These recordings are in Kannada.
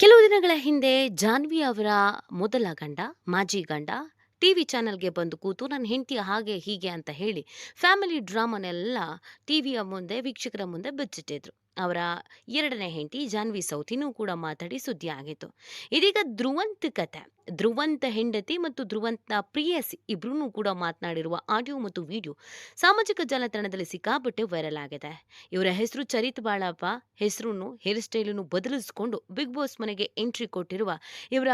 ಕೆಲವು ದಿನಗಳ ಹಿಂದೆ ಜಾನ್ವಿ ಅವರ ಮೊದಲ ಗಂಡ, ಮಾಜಿ ಗಂಡ ಟಿವಿ ಚಾನೆಲ್‌ಗೆ ಬಂದು ಕೂತು ನನ್ನ ಹೆಂಡತಿ ಹಾಗೆ ಹೀಗೆ ಅಂತ ಹೇಳಿ ಫ್ಯಾಮಿಲಿ ಡ್ರಾಮಾನೆಲ್ಲ ಟಿವಿಯ ಮುಂದೆ ವೀಕ್ಷಕರ ಮುಂದೆ ಬಿಚ್ಚಿಟ್ಟಿದ್ರು. ಅವರ 2ನೇ ಹೆಂಡತಿ ಜಾನ್ವಿ ಸೌತಿನೂ ಕೂಡ ಮಾತಾಡಿ ಸುದ್ದಿ ಆಗಿತ್ತು. ಇದೀಗ ಧ್ರುವಂತ್ ಕತೆ. ಧ್ರುವಂತ ಹೆಂಡತಿ ಮತ್ತು ಧ್ರುವಂತ ಪ್ರೇಯಸಿ ಇಬ್ರೂ ಕೂಡ ಮಾತನಾಡಿರುವ ಆಡಿಯೋ ಮತ್ತು ವಿಡಿಯೋ ಸಾಮಾಜಿಕ ಜಾಲತಾಣದಲ್ಲಿ ಸಿಕ್ಕಾಪಟ್ಟೆ ವೈರಲ್ ಆಗಿದೆ. ಇವರ ಹೆಸರು ಚರಿತ್ ಬಾಳಪ್ಪ. ಹೆಸರನ್ನು ಹೇರ್ ಸ್ಟೈಲನ್ನು ಬದಲಿಸಿಕೊಂಡು ಬಿಗ್ ಬಾಸ್ ಮನೆಗೆ ಎಂಟ್ರಿ ಕೊಟ್ಟಿರುವ ಇವರ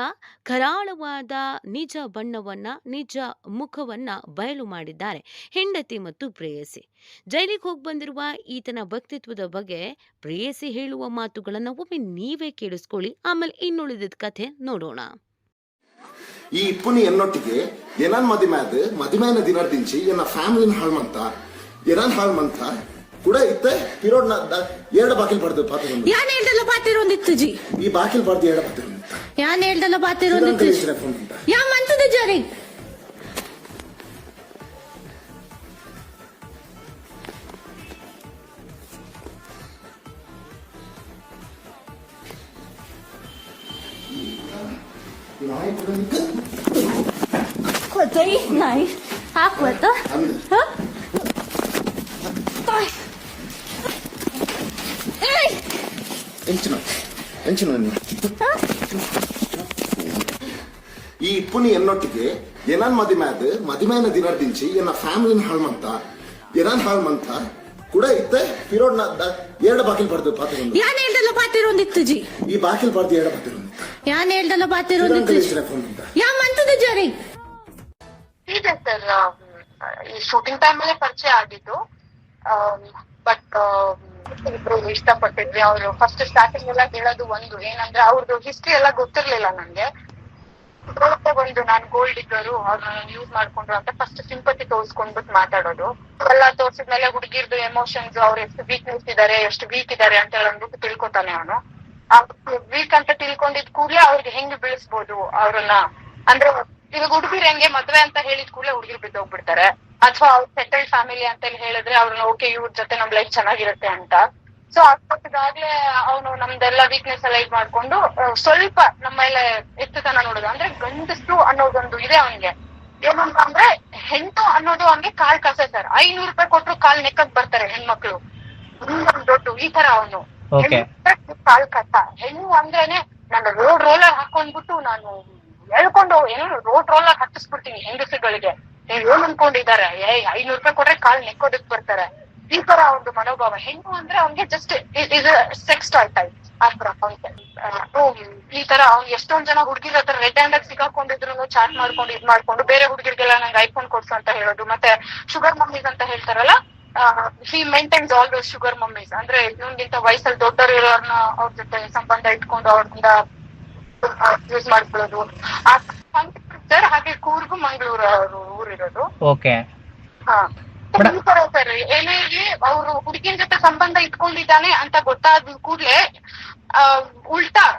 ಕರಾಳವಾದ ನಿಜ ಬಣ್ಣವನ್ನ, ನಿಜ ಮುಖವನ್ನ ಬಯಲು ಮಾಡಿದ್ದಾರೆ ಹೆಂಡತಿ ಮತ್ತು ಪ್ರೇಯಸಿ. ಜೈಲಿಗೆ ಹೋಗಿ ಬಂದಿರುವ ಈತನ ವ್ಯಕ್ತಿತ್ವದ ಬಗ್ಗೆ ಪ್ರೇಯಸಿ ಹೇಳುವ ಮಾತುಗಳನ್ನ ಒಮ್ಮೆ ನೀವೇ ಕೇಳಿಸ್ಕೊಳ್ಳಿ. ಆಮೇಲೆ ಇನ್ನುಳಿದ ಕಥೆ ನೋಡೋಣ. ಈ ಇಪ್ಪುನಿ ಎನ್ನೊಟ್ಟಿಗೆ ಏನಾನ್ ಮದಿಮೆನ ದಿನರ್ದಿಂಚಿ ಏನ ಫ್ಯಾಮಿಲಿನ ಹಾಳ್ಮಂತ ಏನಾನ್ ಹಾಳ್ಮಂತ ಕೂಡ ಇತ್ತೆ ಪಿರೋಡ್ನ ಎರಡು ಬಾಕಿಲ್ ಬಡ್ದು ಪಾತ್ರ ಯಾನ್ ಹೇಳ್ದಲ್ಲ ಪಾತಿರೊಂದಿತ್ತು ಜಿ ಈ ಬಾಕಿಲ್ ಬಡ್ದು ಎರಡು ಪಾತ್ರ ಯಾನ್ ಹೇಳ್ದಲ್ಲ ಪಾತಿರೊಂದಿತ್ತು ಯಾ ಮಂತದ ಜರಿ Quatay, này, ha quata, ha? Tay. Ey. ಎಂಚಿನ ಈ ಇಪ್ಪುನಿ ಎನ್ನೊಟ್ಟಿಗೆ ಏನಾನ್ ಮದಿಮೆನ ದಿನರ್ದಿಂಚಿ ಏನ ಫ್ಯಾಮಿಲಿನ ಹಾಳ್ಮಂತ ಏನಾನ್ ಹಾಳ್ಮಂತ ಕೂಡ ಇತ್ತೆ ಪಿರೋಡ್ನ ಎರಡು ಬಾಕಿಲ್ ಬಡ್ದು ಪಾತ್ರ ಯಾನ್ ಹೇಳ್ದಲ್ಲ ಪಾತಿರೊಂದಿತ್ತು ಜಿ ಈ ಬಾಕಿಲ್ ಬಡ್ದು ಎರಡು ಪಾತ್ರ ಯಾನ್ ಹೇಳ್ದಲ್ಲ ಪಾತಿರೊಂದಿತ್ತು ಯಾ ಮಂತದ ಜರಿ ಇದೆ ಸರ್. ಈ ಶೂಟಿಂಗ್ ಟೈಮ್ ಅಲ್ಲೇ ಪರಿಚಯ ಆಗಿದ್ದು. ಬಟ್ ಇಬ್ರು ಇಷ್ಟಪಟ್ಟಿದ್ವಿ. ಅವ್ರು ಫಸ್ಟ್ ಸ್ಟಾರ್ಟಿಂಗ್ ಎಲ್ಲ ಹೇಳೋದು ಒಂದು ಏನಂದ್ರೆ ಅವ್ರದ್ದು ಹಿಸ್ಟ್ರಿ ಎಲ್ಲ ಗೊತ್ತಿರ್ಲಿಲ್ಲ ನನ್ಗೆ. ಒಂದು ನಾನ್ ಗೋಲ್ಡ್ ಇದ್ದವರು ಅವ್ರನ್ನ ಯೂಸ್ ಮಾಡ್ಕೊಂಡ್ರು ಅಂತ ಫಸ್ಟ್ ಸಿಂಪತಿ ತೋರಿಸ್ಕೊಂಡ್ಬಿಟ್ಟು ಮಾತಾಡೋದು. ಎಲ್ಲ ತೋರ್ಸಿದ್ಮೇಲೆ ಹುಡುಗಿರ್ದು ಎಮೋಷನ್ಸ್, ಅವ್ರು ಎಷ್ಟು ವೀಕ್ನೆಸ್ ಇದಾರೆ, ಎಷ್ಟು ವೀಕ್ ಇದಾರೆ ಅಂತ ಹೇಳಂದ್ಬಿಟ್ಟು ತಿಳ್ಕೊತಾನೆ ಅವನು. ವೀಕ್ ಅಂತ ತಿಳ್ಕೊಂಡಿದ್ ಕೂಡ್ಲೆ ಅವ್ರಿಗೆ ಹೆಂಗ್ ಬೆಳೆಸ್ಬೋದು ಅವ್ರನ್ನ, ಅಂದ್ರೆ ಇವಾಗ ಹುಡುಗಿರ್ ಹೆಂಗೆ ಮದ್ವೆ ಅಂತ ಹೇಳಿದ ಕೂಡಲೇ ಹುಡುಗಿರ್ ಬಿದ್ದೋಗ್ಬಿಡ್ತಾರೆ, ಅಥವಾ ಅವ್ರ ಸೆಟಲ್ಡ್ ಫ್ಯಾಮಿಲಿ ಅಂತ ಹೇಳಿದ್ರೆ ಅವ್ರನ್ನ ಓಕೆ ಇವ್ರ ಜೊತೆ ನಮ್ ಲೈಫ್ ಚೆನ್ನಾಗಿರುತ್ತೆ ಅಂತ. ಸೊ ಅಷ್ಟಾಗ್ಲೇ ಅವನು ನಮ್ದೆಲ್ಲ ವೀಕ್ನೆಸ್ ಎಲ್ಲ ಇದ್ ಮಾಡ್ಕೊಂಡು ಸ್ವಲ್ಪ ನಮ್ಮ ಮೇಲೆ ಎತ್ತುತನ ನೋಡೋದು. ಅಂದ್ರೆ ಗಂಡಸು ಅನ್ನೋದೊಂದು ಇದೆ ಅವನ್ಗೆ. ಏನಂತ ಅಂದ್ರೆ ಹೆಣ್ಣು ಅನ್ನೋದು ಅವನ್ಗೆ ಕಾಲ್ ಕಸೆ ಸರ್. 500 ರೂಪಾಯಿ ಕೊಟ್ರು ಕಾಲ್ ನೆಕ್ಕಕ್ ಬರ್ತಾರೆ ಹೆಣ್ಮಕ್ಳು. ದೊಡ್ಡ ಈ ತರ ಅವನು ಕಾಲ್ ಕಸ. ಹೆಣ್ಣು ಅಂದ್ರೇನೆ ನಾನು ರೋಲರ್ ಹಾಕೊಂಡ್ಬಿಟ್ಟು ನಾನು ಹೇಳ್ಕೊಂಡು ಏನೋ ರೋಲರ್ ಹತ್ತಿಸ್ಬಿಡ್ತೀನಿ ಹೆಂಗಸುಗಳಿಗೆ. ನೀವ್ ಏನ್ ಅನ್ಕೊಂಡಿದ್ದಾರೆ, 500 ರೂಪಾಯಿ ಕೊಟ್ರೆ ಕಾಲ್ ನೆಕ್ಕೋದಕ್ ಬರ್ತಾರೆ. ಈ ತರ ಒಂದು ಮನೋಭಾವ. ಹೆಣ್ಣು ಅಂದ್ರೆ ಅವ್ನಿಗೆ ಜಸ್ಟ್ ಇದು ಸೆಕ್ಸ್ ಟಾಯ್ ಟೈಪ್ ಆತರ ಅವ್ನಿಗೆ. ಈ ತರ ಅವ್ನ್ ಎಷ್ಟೊಂದ್ ಜನ ಹುಡುಗಿರ ಹತ್ರ ರೆಡ್ ಹ್ಯಾಂಡ್ ಆಗಿ ಸಿಕ್ಕಾಕೊಂಡಿದ್ರು ಚಾಟ್ ಮಾಡ್ಕೊಂಡು ಇದ್ ಮಾಡ್ಕೊಂಡು ಬೇರೆ ಹುಡುಗಿರ್ಗೆಲ್ಲ ನಂಗೆ ಐಫೋನ್ ಕೊಡ್ಸು ಅಂತ ಹೇಳೋದು. ಮತ್ತೆ ಶುಗರ್ ಮಮ್ಮೀಸ್ ಅಂತ ಹೇಳ್ತಾರಲ್ಲ, he maintains all those sugar mummies. ಅಂದ್ರೆ ಇವ್ನಿಗಿಂತ ವಯಸ್ಸಲ್ಲಿ ದೊಡ್ಡವರು ಇರೋರ್ನ ಅವ್ರ ಜೊತೆ ಸಂಬಂಧ ಇಟ್ಕೊಂಡು ಅವ್ರಿಂದ ಯೂಸ್ ಮಾಡ್ಕೊಳ್ಳೋದು. ಸರ್ ಹಾಗೆ ಕೂರ್ಗು ಮಂಗಳೂರು ಊರಿರೋದು. ಹಾ ಈ ತರ ಸರ್. ಏನೇ ಇರ್ಲಿ ಅವ್ರು ಹುಡುಗಿನ ಜೊತೆ ಸಂಬಂಧ ಇಟ್ಕೊಂಡಿದ್ದಾನೆ ಅಂತ ಗೊತ್ತಾದ ಕೂಡ್ಲೆ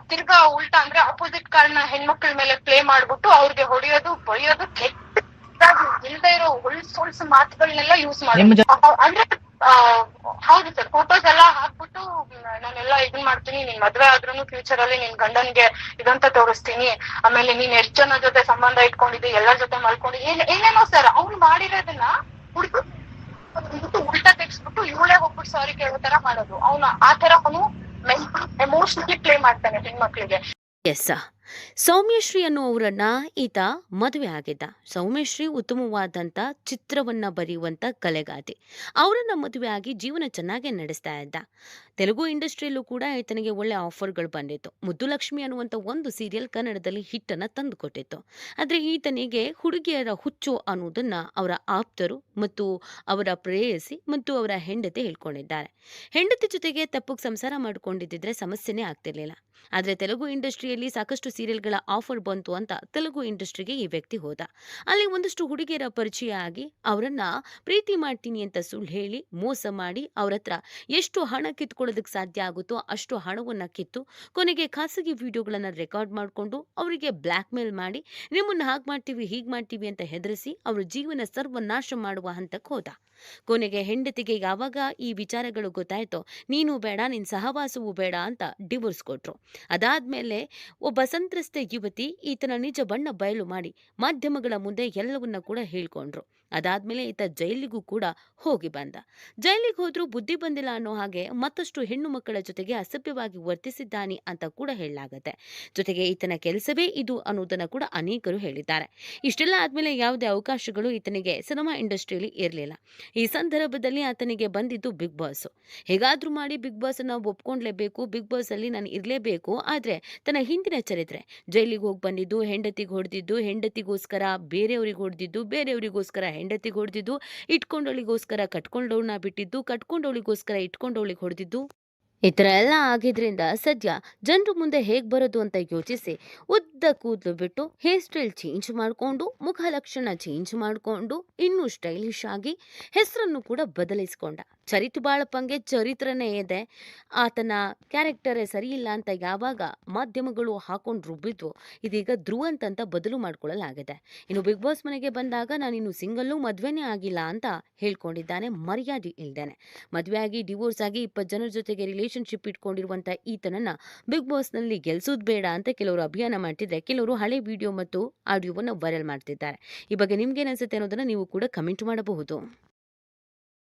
ತಿರ್ಗಾ ಉಲ್ಟಾ ಅಂದ್ರೆ ಅಪೋಸಿಟ್ ಕಾರಣ ಹೆಣ್ಮಕ್ಳ ಮೇಲೆ ಪ್ಲೇ ಮಾಡ್ಬಿಟ್ಟು ಅವ್ರಿಗೆ ಹೊಡೆಯೋದು, ಬೈಯೋದು, ಕೆಟ್ಟಾಗಿ ಇಲ್ದೇ ಇರೋ ಹೊಳ್ಸು ಮಾತುಗಳನ್ನೆಲ್ಲ ಯೂಸ್ ಮಾಡೋದು. ಅಂದ್ರೆ ಹೌದು ಸರ್. ಫೋಟೋಸ್ ಎಲ್ಲ ಹಾಕ್ಬಿಟ್ಟು ನಾನೆಲ್ಲ ಇದನ್ ಮಾಡ್ತೀನಿ, ನಿನ್ ಮದ್ವೆ ಆದ್ರೂ ಫ್ಯೂಚರ್ ಅಲ್ಲಿ ನಿನ್ ಗಂಡನ್ಗೆ ಇದಂತ ತೋರಿಸ್ತೀನಿ, ಆಮೇಲೆ ನೀನ್ ಎಷ್ಟ್ ಜನ ಜೊತೆ ಸಂಬಂಧ ಇಟ್ಕೊಂಡಿದ್ದಿ, ಎಲ್ಲರ ಜೊತೆ ಮಲ್ಕೊಂಡಿದ್ದಿ, ಏನೇನೋ ಸರ್. ಅವ್ನು ಮಾಡಿರೋದನ್ನ ಹುಡುಗ ಉಲ್ಟಾ ತೆಗ್ಸ್ಬಿಟ್ಟು ಇವಳೇ ಹೋಗ್ಬಿಟ್ಟು ಸಾರಿ ಕೇಳೋ ತರ ಮಾಡೋದು. ಅವನು ಆ ತರ ಅವನು ಎಮೋಷನಲಿ ಪ್ಲೇ ಮಾಡ್ತಾನೆ ಹೆಣ್ಮಕ್ಳಿಗೆ. ಎಸ್, ಸೌಮ್ಯಶ್ರೀ ಅನ್ನುವರನ್ನ ಈತ ಮದುವೆ ಆಗಿದ್ದ. ಸೌಮ್ಯಶ್ರೀ ಉತ್ತಮವಾದಂಥ ಚಿತ್ರವನ್ನ ಬರೆಯುವಂಥ ಕಲೆಗಾತಿ. ಅವರನ್ನ ಮದುವೆ ಆಗಿ ಜೀವನ ಚೆನ್ನಾಗಿ ನಡೆಸ್ತಾ ಇದ್ದ. ತೆಲುಗು ಇಂಡಸ್ಟ್ರಿಯಲ್ಲೂ ಕೂಡ ಈತನಿಗೆ ಒಳ್ಳೆ ಆಫರ್ಗಳು ಬಂದಿತ್ತು. ಮುದ್ದುಲಕ್ಷ್ಮಿ ಅನ್ನುವಂಥ ಒಂದು ಸೀರಿಯಲ್ ಕನ್ನಡದಲ್ಲಿ ಹಿಟ್ಟನ್ನು ತಂದುಕೊಟ್ಟಿತ್ತು. ಆದರೆ ಈತನಿಗೆ ಹುಡುಗಿಯರ ಹುಚ್ಚು ಅನ್ನೋದನ್ನ ಅವರ ಆಪ್ತರು ಮತ್ತು ಅವರ ಪ್ರೇಯಸಿ ಮತ್ತು ಅವರ ಹೆಂಡತಿ ಹೇಳ್ಕೊಂಡಿದ್ದಾರೆ. ಹೆಂಡತಿ ಜೊತೆಗೆ ತಪ್ಪು ಸಂಸಾರ ಮಾಡಿಕೊಂಡಿದ್ದಿದ್ರೆ ಸಮಸ್ಯೆನೇ ಆಗ್ತಿರ್ಲಿಲ್ಲ. ಆದರೆ ತೆಲುಗು ಇಂಡಸ್ಟ್ರಿಯಲ್ಲಿ ಸಾಕಷ್ಟು ಸೀರಿಯಲ್ಗಳ ಆಫರ್ ಬಂತು ಅಂತ ತೆಲುಗು ಇಂಡಸ್ಟ್ರಿಗೆ ಈ ವ್ಯಕ್ತಿ ಹೋದ. ಅಲ್ಲಿ ಒಂದಷ್ಟು ಹುಡುಗಿಯರ ಪರಿಚಯ ಆಗಿ ಅವರನ್ನ ಪ್ರೀತಿ ಮಾಡ್ತೀನಿ ಅಂತ ಸುಳ್ಳು ಹೇಳಿ ಮೋಸ ಮಾಡಿ ಅವ್ರ ಹತ್ರ ಎಷ್ಟು ಹಣ ಕಿತ್ಕೊಳ್ಳೋದಕ್ಕೆ ಸಾಧ್ಯ ಆಗುತ್ತೋ ಅಷ್ಟು ಹಣವನ್ನ ಕಿತ್ತು ಕೊನೆಗೆ ಖಾಸಗಿ ವಿಡಿಯೋಗಳನ್ನ ರೆಕಾರ್ಡ್ ಮಾಡಿಕೊಂಡು ಅವರಿಗೆ ಬ್ಲ್ಯಾಕ್ ಮೇಲ್ ಮಾಡಿ ನಿಮ್ಮನ್ನ ಹಾಗೆ ಮಾಡ್ತೀವಿ ಹೀಗೆ ಮಾಡ್ತೀವಿ ಅಂತ ಹೆದರಿಸಿ ಅವ್ರ ಜೀವನ ಸರ್ವನಾಶ ಮಾಡುವ ಹಂತಕ್ಕೆ ಹೋದ. ಕೊನೆಗೆ ಹೆಂಡತಿಗೆ ಯಾವಾಗ ಈ ವಿಚಾರಗಳು ಗೊತ್ತಾಯ್ತೋ ನೀನು ಬೇಡ, ನಿನ್ನ ಸಹವಾಸವೂ ಬೇಡ ಅಂತ ಡಿವೋರ್ಸ್ ಕೊಟ್ರು. ಅದಾದ್ಮೇಲೆ ಒಬ್ಬ ಸಂತ್ರಸ್ತ ಯುವತಿ ಈತನ ನಿಜ ಬಣ್ಣ ಬಯಲು ಮಾಡಿ ಮಾಧ್ಯಮಗಳ ಮುಂದೆ ಎಲ್ಲವನ್ನ ಕೂಡ ಹೇಳ್ಕೊಂಡ್ರು. ಅದಾದ್ಮೇಲೆ ಈತ ಜೈಲಿಗೂ ಕೂಡ ಹೋಗಿ ಬಂದ. ಜೈಲಿಗೆ ಹೋದ್ರೂ ಬುದ್ಧಿ ಬಂದಿಲ್ಲ ಅನ್ನೋ ಹಾಗೆ ಮತ್ತಷ್ಟು ಹೆಣ್ಣು ಮಕ್ಕಳ ಜೊತೆಗೆ ಅಸಭ್ಯವಾಗಿ ವರ್ತಿಸಿದ್ದಾನೆ ಅಂತ ಕೂಡ ಹೇಳಲಾಗತ್ತೆ. ಜೊತೆಗೆ ಈತನ ಕೆಲಸವೇ ಇದು ಅನ್ನೋದನ್ನ ಕೂಡ ಅನೇಕರು ಹೇಳಿದ್ದಾರೆ. ಇಷ್ಟೆಲ್ಲ ಆದ್ಮೇಲೆ ಯಾವುದೇ ಅವಕಾಶಗಳು ಈತನಿಗೆ ಸಿನಿಮಾ ಇಂಡಸ್ಟ್ರಿಯಲ್ಲಿ ಇರಲಿಲ್ಲ. ಈ ಸಂದರ್ಭದಲ್ಲಿ ಆತನಿಗೆ ಬಂದಿದ್ದು ಬಿಗ್ ಬಾಸ್. ಹೇಗಾದ್ರೂ ಮಾಡಿ ಬಿಗ್ ಬಾಸ್ ಅನ್ನ ಒಪ್ಕೊಂಡ್ಲೇಬೇಕು, ಬಿಗ್ ಬಾಸ್ ಅಲ್ಲಿ ನಾನು ಇರಲೇಬೇಕು. ಆದ್ರೆ ತನ್ನ ಹಿಂದಿನ ಚರಿತ್ರೆ, ಜೈಲಿಗೆ ಹೋಗಿ ಬಂದಿದ್ದು, ಹೆಂಡತಿಗೆ ಹೊಡೆದಿದ್ದು, ಹೆಂಡತಿಗೋಸ್ಕರ ಬೇರೆಯವ್ರಿಗೆ ಹೊಡೆದಿದ್ದು, ಬೇರೆಯವರಿಗೋಸ್ಕರ ಹೆಂಡತಿಗೆ ಹೊಡೆದಿದ್ದು, ಇಟ್ಕೊಂಡವಳಿಗೋಸ್ಕರ ಕಟ್ಕೊಂಡವಳನ್ನ ಬಿಟ್ಟಿದ್ದು, ಕಟ್ಕೊಂಡವಳಿಗೋಸ್ಕರ ಇಟ್ಕೊಂಡವಳಿಗೆ ಹೊಡೆದಿದ್ದು, ಈ ಥರ ಎಲ್ಲ ಆಗಿದ್ರಿಂದ ಸದ್ಯ ಜನರು ಮುಂದೆ ಹೇಗೆ ಬರೋದು ಅಂತ ಯೋಚಿಸಿ ಉದ್ದ ಕೂದಲು ಬಿಟ್ಟು ಹೇರ್ ಸ್ಟೈಲ್ ಚೇಂಜ್ ಮಾಡಿಕೊಂಡು, ಮುಖ ಲಕ್ಷಣ ಚೇಂಜ್ ಮಾಡಿಕೊಂಡು, ಇನ್ನೂ ಸ್ಟೈಲಿಶ್ ಆಗಿ ಹೆಸರನ್ನು ಕೂಡ ಬದಲಿಸಿಕೊಂಡ. ಚರಿತ್ ಬಾಳಪ್ಪಂಗೆ ಚರಿತ್ರನೇ ಇದೆ, ಆತನ ಕ್ಯಾರೆಕ್ಟರೇ ಸರಿ ಇಲ್ಲ ಅಂತ ಯಾವಾಗ ಮಾಧ್ಯಮಗಳು ಹಾಕೊಂಡು ರುಬ್ಬಿದ್ವು, ಇದೀಗ ಧ್ರುವಂತ್ ಅಂತ ಬದಲು ಮಾಡ್ಕೊಳ್ಳಲಾಗಿದೆ. ಇನ್ನು ಬಿಗ್ ಬಾಸ್ ಮನೆಗೆ ಬಂದಾಗ ನಾನಿನ್ನು ಸಿಂಗಲ್ಲು, ಮದುವೆನೇ ಆಗಿಲ್ಲ ಅಂತ ಹೇಳ್ಕೊಂಡಿದ್ದಾನೆ, ಮರ್ಯಾದೆ ಇಲ್ದೇನೆ. ಮದುವೆ ಆಗಿ ಡಿವೋರ್ಸ್ ಆಗಿ 20 ಜನರ ಜೊತೆಗೆ ರಿಲೇಶನ್ಶಿಪ್ ಇಟ್ಕೊಂಡಿರುವಂತ ಈತನನ್ನ ಬಿಗ್ ಬಾಸ್ ನಲ್ಲಿ ಗೆಲ್ಸೋದ್ ಬೇಡ ಅಂತ ಕೆಲವರು ಅಭಿಯಾನ ಮಾಡ್ತಿದ್ರೆ, ಕೆಲವರು ಹಳೆ ವಿಡಿಯೋ ಮತ್ತು ಆಡಿಯೋವನ್ನ ವೈರಲ್ ಮಾಡ್ತಿದ್ದಾರೆ. ಈ ಬಗ್ಗೆ ನಿಮ್ಗೆ ಏನ್ ಅನ್ಸುತ್ತೆ ಅನ್ನೋದನ್ನ ನೀವು ಕೂಡ ಕಮೆಂಟ್ ಮಾಡಬಹುದು.